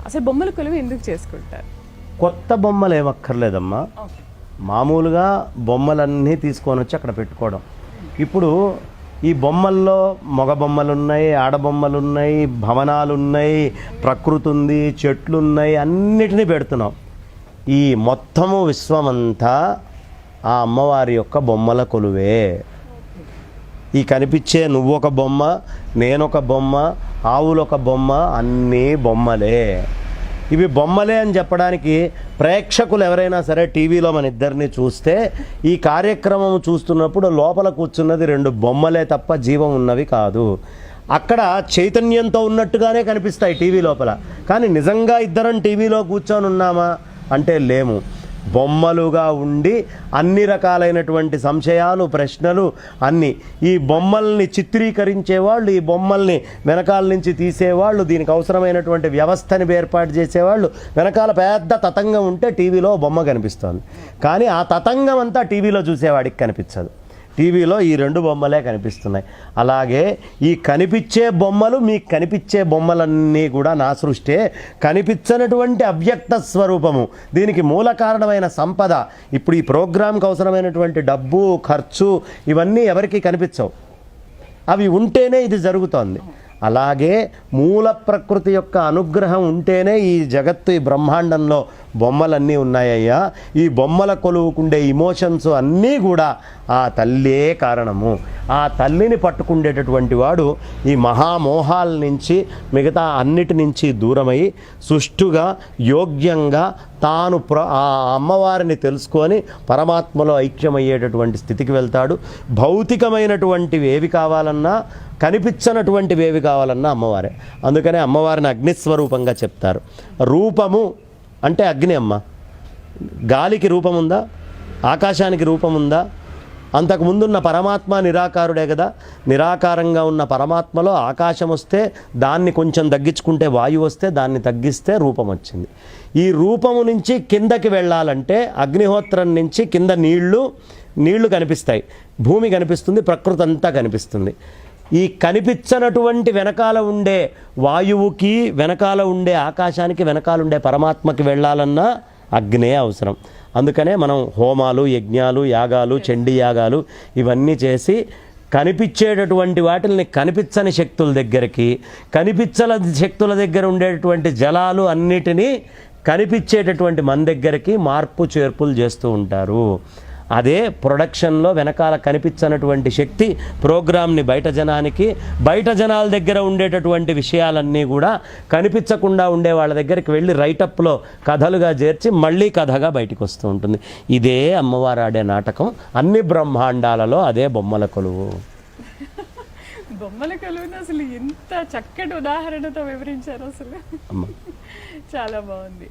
అసలు బొమ్మల కొలువు ఎందుకు చేసుకుంటారు? కొత్త బొమ్మలు ఏమక్కర్లేదమ్మా, మామూలుగా బొమ్మలన్నీ తీసుకొని వచ్చి అక్కడ పెట్టుకోవడం. ఇప్పుడు ఈ బొమ్మల్లో మగ బొమ్మలు ఉన్నాయి, ఆడబొమ్మలు ఉన్నాయి, భవనాలు ఉన్నాయి, ప్రకృతి ఉంది, చెట్లు ఉన్నాయి, అన్నిటినీ పెడుతున్నాం. ఈ మొత్తము విశ్వమంతా ఆ అమ్మవారి యొక్క బొమ్మల కొలువే. ఈ కనిపించే నువ్వొక బొమ్మ, నేనొక బొమ్మ, ఆవులొక బొమ్మ, అన్నీ బొమ్మలే. ఇవి బొమ్మలే అని చెప్పడానికి ప్రేక్షకులు ఎవరైనా సరే టీవీలో మన ఇద్దరిని చూస్తే ఈ కార్యక్రమం చూస్తున్నప్పుడు లోపల కూర్చున్నది 2 బొమ్మలే తప్ప జీవం ఉన్నవి కాదు. అక్కడ చైతన్యంతో ఉన్నట్టుగానే కనిపిస్తాయి టీవీ లోపల, కానీ నిజంగా ఇద్దరం టీవీలో కూర్చొని ఉన్నామా అంటే లేము. బొమ్మలుగా ఉండి అన్ని రకాలైనటువంటి సంశయాలు, ప్రశ్నలు అన్నీ. ఈ బొమ్మల్ని చిత్రీకరించేవాళ్ళు, ఈ బొమ్మల్ని వెనకాల నుంచి తీసేవాళ్ళు, దీనికి అవసరమైనటువంటి వ్యవస్థని ఏర్పాటు చేసేవాళ్ళు, వెనకాల పెద్ద తతంగం ఉంటే టీవీలో బొమ్మ కనిపిస్తుంది, కానీ ఆ తతంగం అంతా టీవీలో చూసేవాడికి కనిపించదు. టీవీలో ఈ 2 బొమ్మలే కనిపిస్తున్నాయి. అలాగే ఈ కనిపించే బొమ్మలు, మీకు కనిపించే బొమ్మలన్నీ కూడా నా సృష్టే. కనిపించనటువంటి అవ్యక్త స్వరూపము, దీనికి మూల కారణమైన సంపద. ఇప్పుడు ఈ ప్రోగ్రాంకి అవసరమైనటువంటి డబ్బు, ఖర్చు ఇవన్నీ ఎవరికి కనిపించవు, అవి ఉంటేనే ఇది జరుగుతోంది. అలాగే మూల ప్రకృతి యొక్క అనుగ్రహం ఉంటేనే ఈ జగత్తు, ఈ బ్రహ్మాండంలో బొమ్మలన్నీ ఉన్నాయ్యా. ఈ బొమ్మల కొలువుకుండే ఇమోషన్స్ అన్నీ కూడా ఆ తల్లే కారణము. ఆ తల్లిని పట్టుకుండేటటువంటి వాడు ఈ మహామోహాల నుంచి, మిగతా అన్నిటి నుంచి దూరమై సుష్టుగా, యోగ్యంగా తాను ఆ అమ్మవారిని తెలుసుకొని పరమాత్మలో ఐక్యమయ్యేటటువంటి స్థితికి వెళ్తాడు. భౌతికమైనటువంటివి ఏవి కావాలన్నా, కనిపించనటువంటివి ఏవి కావాలన్నా అమ్మవారే. అందుకనే అమ్మవారిని అగ్నిస్వరూపంగా చెప్తారు. రూపము అంటే అగ్ని అమ్మ. గాలికి రూపం ఉందా? ఆకాశానికి రూపం ఉందా? అంతకుముందున్న పరమాత్మ నిరాకారుడే కదా. నిరాకారంగా ఉన్న పరమాత్మలో ఆకాశం వస్తే దాన్ని కొంచెం తగ్గించుకుంటే వాయువు వస్తే దాన్ని తగ్గిస్తే రూపం వచ్చింది. ఈ రూపము నుంచి కిందకి వెళ్ళాలంటే అగ్నిహోత్రం నుంచి కింద నీళ్లు కనిపిస్తాయి, భూమి కనిపిస్తుంది, ప్రకృతి అంతా కనిపిస్తుంది. ఈ కనిపించనటువంటి వెనకాల ఉండే వాయువుకి, వెనకాల ఉండే ఆకాశానికి, వెనకాల ఉండే పరమాత్మకి వెళ్ళాలన్నా అగ్నే అవసరం. అందుకనే మనం హోమాలు, యజ్ఞాలు, యాగాలు, చండీ యాగాలు ఇవన్నీ చేసి కనిపించేటటువంటి వాటిని కనిపించని శక్తుల దగ్గరికి, కనిపించని శక్తుల దగ్గర ఉండేటటువంటి జలాలు అన్నిటినీ కనిపించేటటువంటి మన దగ్గరికి మార్పు చేర్పులు చేస్తూ ఉంటారు. అదే ప్రొడక్షన్లో వెనకాల కనిపించనటువంటి శక్తి ప్రోగ్రామ్ని బయట జనాల దగ్గర ఉండేటటువంటి విషయాలన్నీ కూడా కనిపించకుండా ఉండే వాళ్ళ దగ్గరికి వెళ్ళి రైటప్లో కథలుగా చేర్చి మళ్ళీ కథగా బయటకు వస్తూ ఉంటుంది. ఇదే అమ్మవారు ఆడే నాటకం. అన్ని బ్రహ్మాండాలలో అదే బొమ్మల కొలువు. బొమ్మల కొలువుని అసలు ఎంత చక్కటి ఉదాహరణతో వివరించారు అసలు. చాలా బాగుంది.